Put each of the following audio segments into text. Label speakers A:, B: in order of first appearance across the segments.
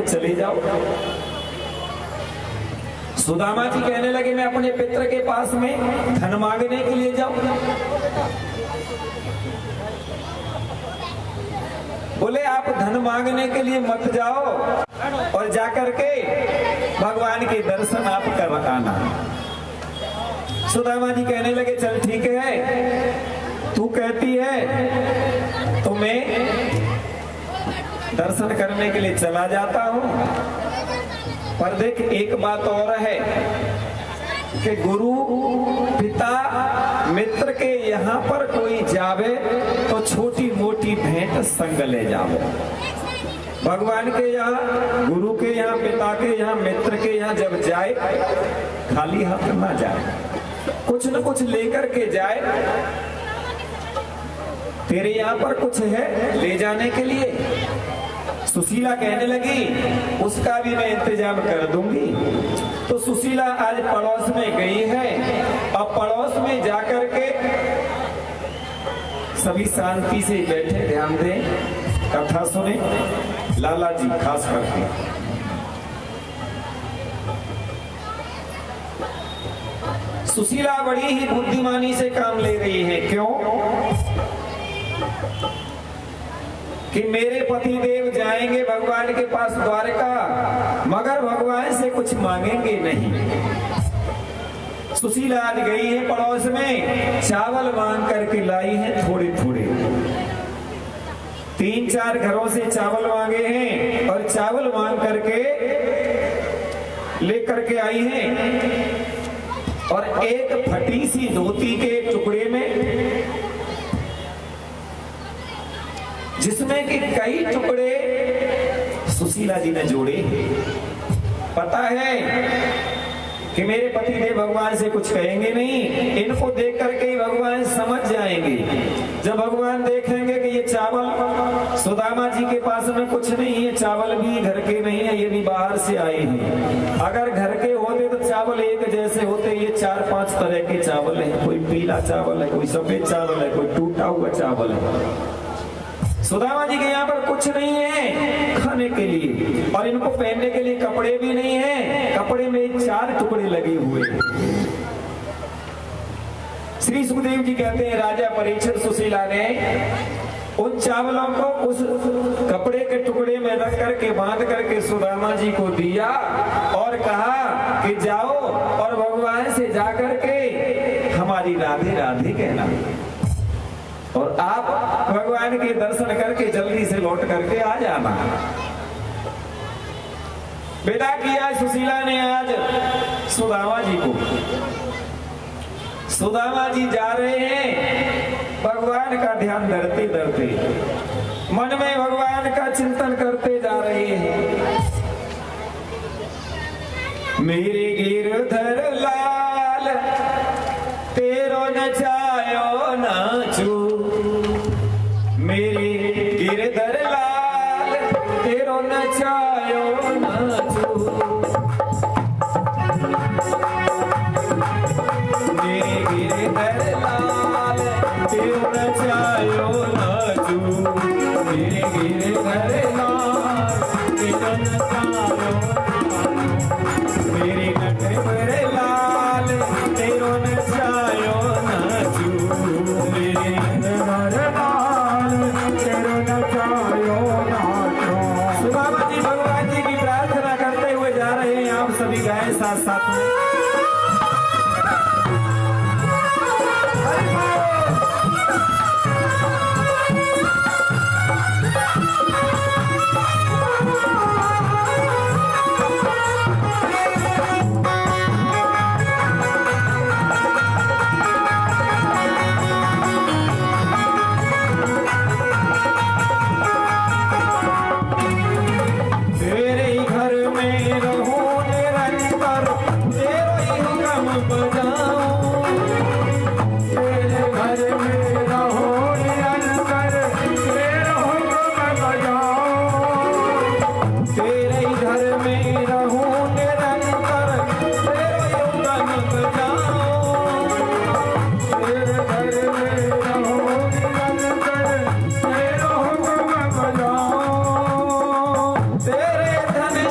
A: चले जाओ। सुदामा जी कहने लगे मैं अपने पितर के पास में धन मांगने के लिए जाऊं? बोले आप धन मांगने के लिए मत जाओ और जाकर के भगवान के दर्शन आप कर आना। सुदामा जी कहने लगे चल ठीक है, तू कहती है तो मैं दर्शन करने के लिए चला जाता हूं, पर देख एक बात और है कि गुरु पिता मित्र के यहाँ पर कोई जावे तो छोटी मोटी भेंट संग ले जावे। भगवान के यहाँ, गुरु के यहाँ, पिता के यहाँ, मित्र के यहाँ जब जाए खाली हाथ ना जाए, कुछ न कुछ लेकर के जाए। तेरे यहाँ पर कुछ है ले जाने के लिए? सुशीला कहने लगी उसका भी मैं इंतजाम कर दूंगी। तो सुशीला आज पड़ोस में गई है और पड़ोस में जाकर के सभी शांति से बैठे, ध्यान दें, कथा सुने, लाला जी खास करके। सुशीला बड़ी ही बुद्धिमानी से काम ले रही है। क्यों? कि मेरे पति देव जाएंगे भगवान के पास द्वारका, मगर भगवान से कुछ मांगेंगे नहीं। सुशीला आज गई है पड़ोस में, चावल मांग करके लाई है थोड़े थोड़े। 3-4 घरों से चावल मांगे हैं और चावल मांग करके लेकर के आई हैं। और एक फटी सी धोती के टुकड़े में, जिसमें कि कई टुकड़े सुशीला जी ने जोड़े। पता है कि मेरे पति देव भगवान से कुछ कहेंगे नहीं, इनको देख करके भगवान समझ जाएंगे। जब भगवान देखेंगे कि ये चावल सुदामा जी के पास में कुछ नहीं है, चावल भी घर के नहीं है, ये भी बाहर से आए हैं। अगर घर के होते तो चावल एक जैसे होते, ये 4-5 तरह के चावल है। कोई पीला चावल है, कोई सफेद चावल है, कोई टूटा हुआ चावल है। सुदामा जी के यहाँ पर कुछ नहीं है खाने के लिए, और इनको पहनने के लिए कपड़े भी नहीं है। कपड़े में 4 टुकड़े लगे हुए। श्री सुखदेव जी कहते हैं राजा परीक्षित सुशीला ने उन चावलों को उस कपड़े के टुकड़े में रख करके बांध करके सुदामा जी को दिया और कहा कि जाओ और भगवान से जाकर के हमारी राधे राधे कहना, और आप भगवान के दर्शन करके जल्दी से लौट करके आ जाना। विदा किया सुशीला ने आज सुदामा जी को। सुदामा जी जा रहे हैं भगवान का ध्यान धरते धरते, मन में भगवान का चिंतन करते जा रहे हैं। मेरे गिरधर लाल तेरो नचायो नाचू, मेरे गिरधर लाल तेरो नचायो नाचू, मेरे गिरधर लाल तेरो नचायो नाचू, मेरे गिरधर लाल तेरो नचायो नाचू, मेरे नटवर लाल तेरो नचायो नाचू, मेरे नटवर लाल तेरो नचायो नाचू। सुदामा जी भगवान जी की प्रार्थना करते हुए जा रहे हैं। आप सभी गाएं साथ साथ में। तेरे धन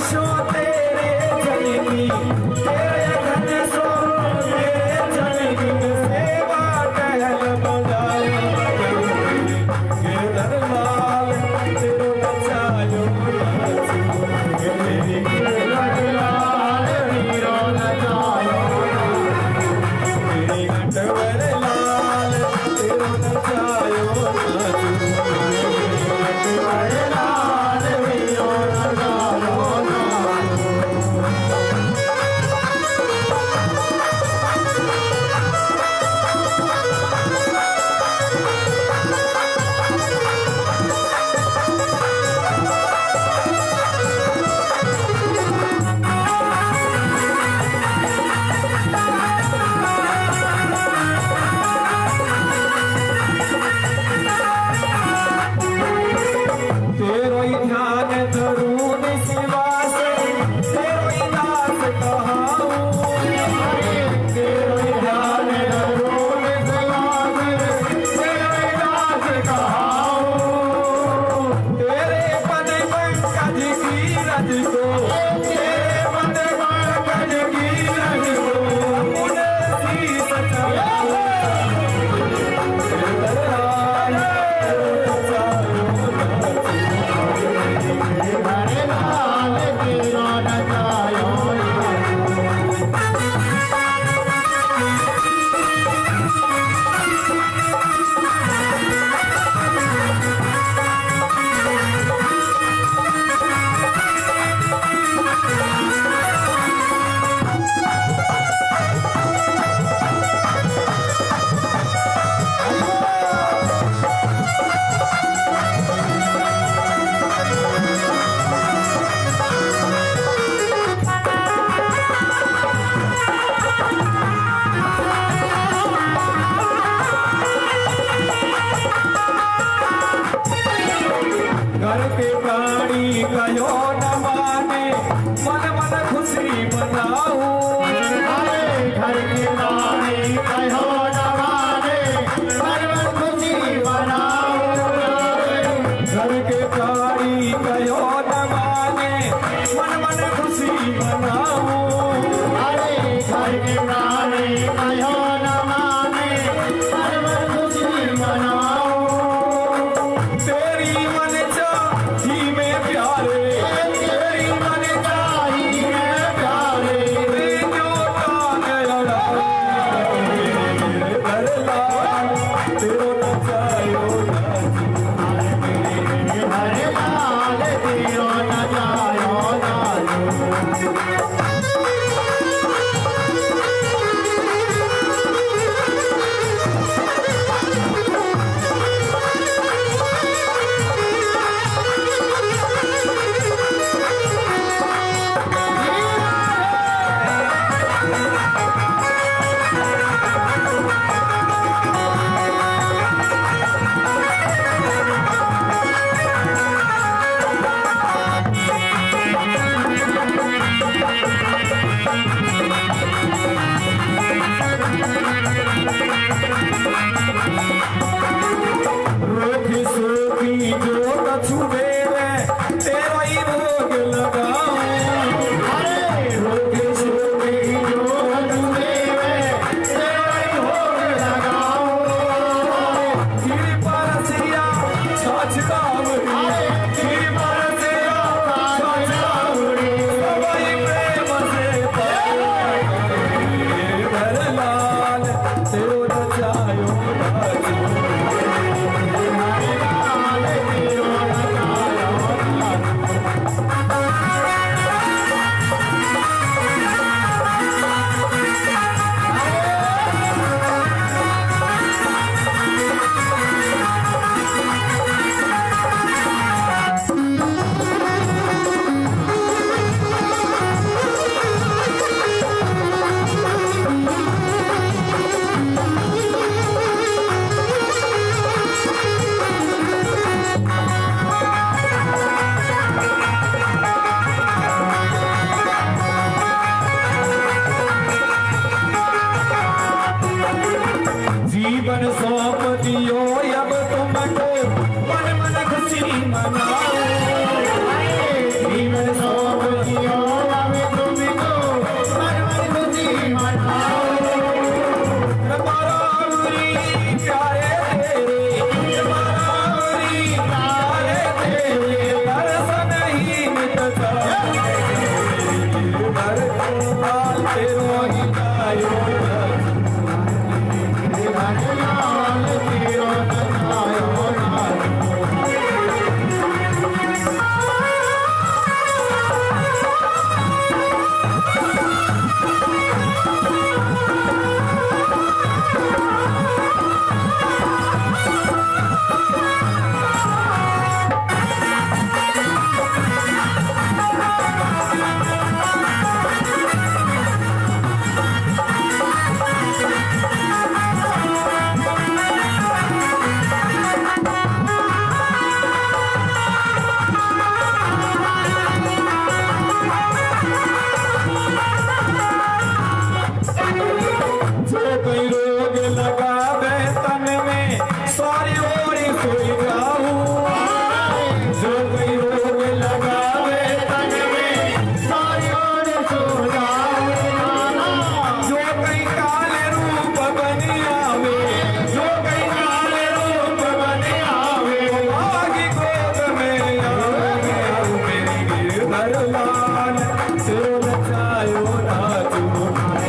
A: लाल तेरो लचायो राजू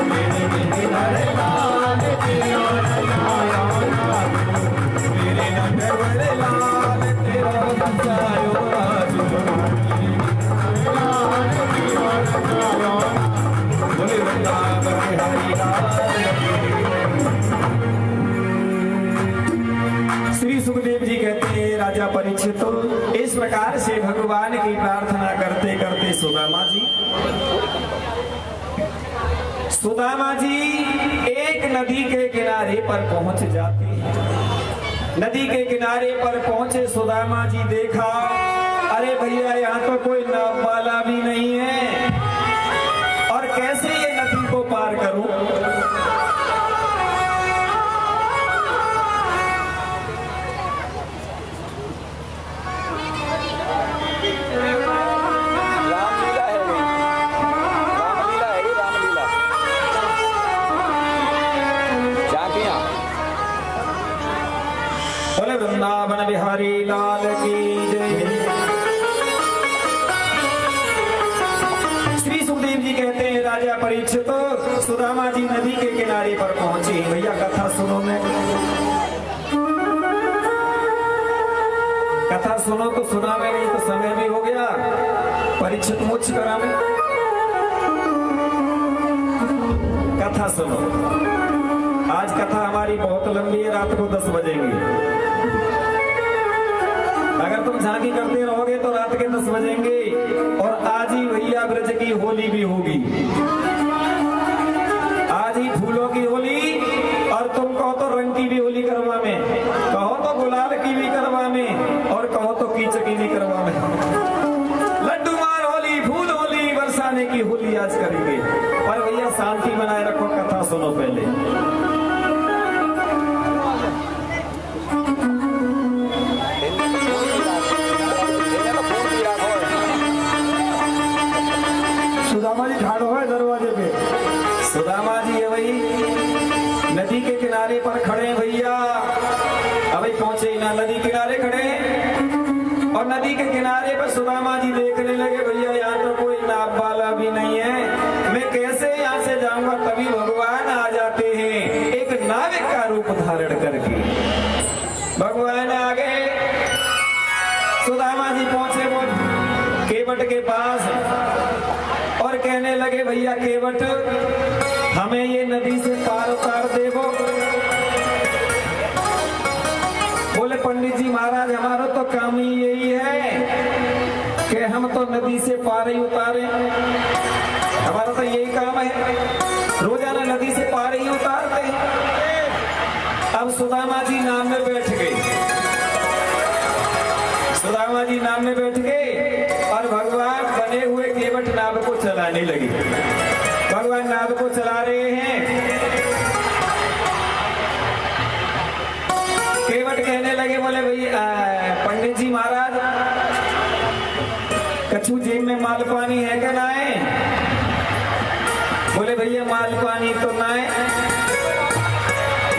A: मेरे नटवर लाल तेरो लचायो राजू मेरे नटवर लाल तेरो लचायो राजू बोले वृंदावन बिहारी लाल। श्री सुखदेव जी कहते हैं राजा परीक्षित इस प्रकार से भगवान की प्रार्थना करते करते सुदामा जी एक नदी के किनारे पर पहुंच जाते हैं। नदी के किनारे पर पहुंचे सुदामा जी देखा अरे भैया यहाँ तो कोई नाव वाला भी नहीं है और कैसे ये नदी को पार करूं। वृंदावन बिहारी लाल की जय। श्री सुखदेव जी कहते हैं राजा परीक्षित सुदामा जी नदी के किनारे पर पहुंचे। भैया कथा सुनो, मैं कथा सुनो तो सुना में नहीं तो समय भी हो गया। परीक्षित मुझ करा में कथा सुनो। आज कथा हमारी बहुत लंबी है, रात को 10 बजेंगी। अगर तुम झांकी करते रहोगे तो रात के 10 बजेंगे। और आज ही भैया ब्रज की होली भी होगी। आज ही फूलों की होली और तुम कहो तो रंग की भी होली करवा में, कहो तो गुलाल की भी करवा में और कहो तो कीचक की भी करवा में। लड्डू मार होली, फूल होली, बरसाने की होली आज करेंगे। पर भैया शांति बनाए रखो, कथा सुनो पहले। सुदामा जी ठाड़ो है दरवाजे पे। सुदामा जी है भाई नदी के किनारे पर खड़े भैया। अभी पहुंचे ना, नदी किनारे खड़े और नदी के किनारे पर सुदामा जी देखने लगे भैया यहाँ तो कोई नाव वाला भी नहीं है, मैं कैसे यहाँ से जाऊंगा। तभी भगवान आ जाते हैं एक नाविक का रूप धारण करके। भगवान आ गए, सुदामा जी पहुंचे वो केवट के पास और कहने लगे भैया केवट हमें ये नदी से पार उतार देवो। बोले पंडित जी महाराज हमारा तो काम ही यही है कि हम तो नदी से पार ही उतारे, हमारा तो यही काम है, रोजाना नदी से पार ही उतारते हैं। अब सुदामा जी नाव में बैठ गए। सुदामा जी नाव में बैठ गए और भगवान बने हुए केवट नाव को चलाने लगे। भगवान नाव को चला रहे हैं। केवट कहने लगे बोले भैया पंडित जी महाराज कछु जेब में माल पानी है क्या ना है। बोले भैया माल पानी तो ना है,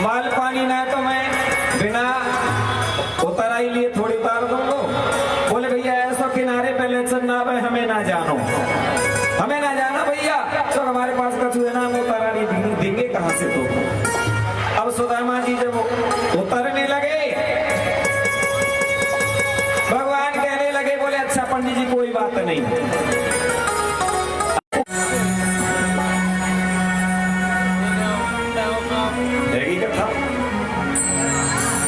A: माल पानी ना तो मैं बिना उतारा ही लिए थोड़ी उतार दूंगा। बोले भैया ऐसा किनारे पहले चलना है, हमें ना जानो, हमें ना जाना भैया, तो हमारे पास कछु है ना, हम उतारा नहीं देंगे कहां से। तो अब सुदामा जी जब उतरने लगे भगवान कहने लगे बोले अच्छा पंडित जी कोई बात नहीं।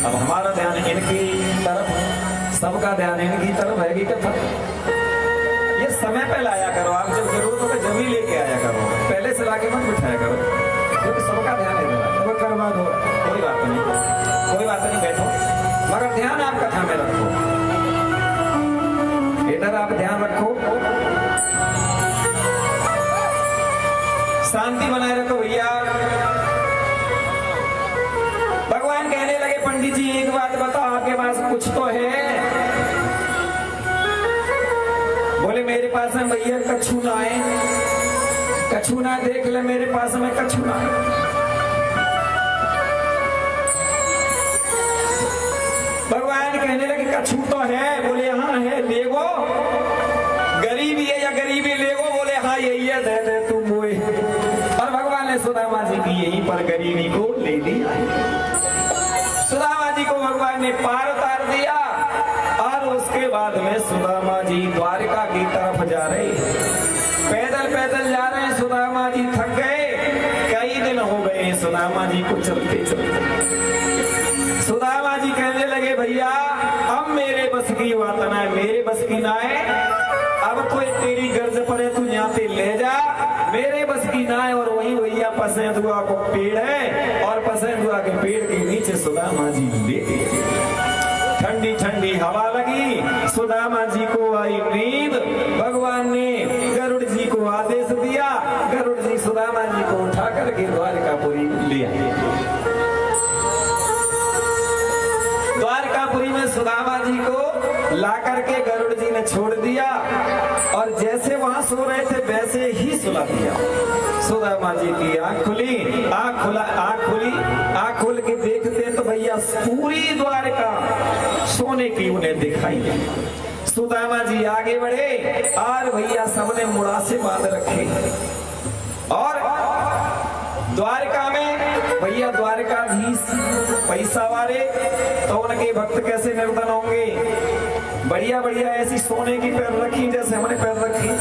A: अब हमारा ध्यान इनकी तरफ, सबका ध्यान इनकी तरफ है कि कथा। ये समय पे लाया करो, आप जब जरूरत हो तो जब ही लेके आया करो, पहले से लाके मत बिठाया करो, क्योंकि सबका ध्यान इधर वो करवा दो। कोई बात नहीं, कोई बात नहीं, बैठो, मगर ध्यान आप कथा में रखो, इधर आप ध्यान रखो, शांति बनाए रखो भैया। भगवान कहने लगे पंडित जी एक बात बताओ, आपके पास कुछ तो है। बोले मेरे पास में भैया कछु ना है, कछु ना, देख ले मेरे पास में कछु ना है। भगवान कहने लगे कछु तो है। बोले हाँ है, देखो गरीबी है या गरीबी माँ यही है दे दे तू मोए। और भगवान ने सुदामा जी की यहीं पर गरीबी को ले लिया। सुदामा जी को भगवान ने पार उतार दिया और उसके बाद में सुदामा जी द्वारका की तरफ जा रहे पैदल पैदल जा रहे हैं। सुदामा जी थक गए, कई दिन हो गए सुदामा जी को चलते चलते। सुदामा जी कहने लगे भैया अब मेरे बस की बात ना है, मेरे बस की ना है, अब तो तेरी गर्ज पड़े तू यहाँ पे ले जा, मेरे बस की ना है। और वही भैया पसेंदुआ को पेड़ है और पसेंदुआ के पेड़ के नीचे सुदामा जी लेटे। ठंडी ठंडी हवा लगी, सुदामा जी को आई नींद। भगवान ने गरुड़ जी को आदेश दिया, गरुड़ जी सुदामा जी को उठा करके द्वारकापुरी ले आए। द्वारकापुरी में सुदामा जी को ला करके गरुड़ जी ने छोड़ दिया और जैसे वहां सो रहे थे वैसे ही सुला दिया। सुदामा जी की आंख खुली, आंख खोल के देखते तो भैया पूरी द्वारका सोने की उन्हें दिखाई। सुदामा जी आगे बढ़े और भैया सबने मुड़ासे बांध रखे और द्वारका में भैया द्वारकाधीश पैसा वाले तो उनके भक्त कैसे निर्धन होंगे। बढ़िया बढ़िया ऐसी सोने की पैर रखी जैसे हमने पैर रखी,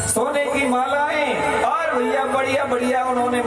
A: सोने की मालाएं और भैया बढ़िया बढ़िया उन्होंने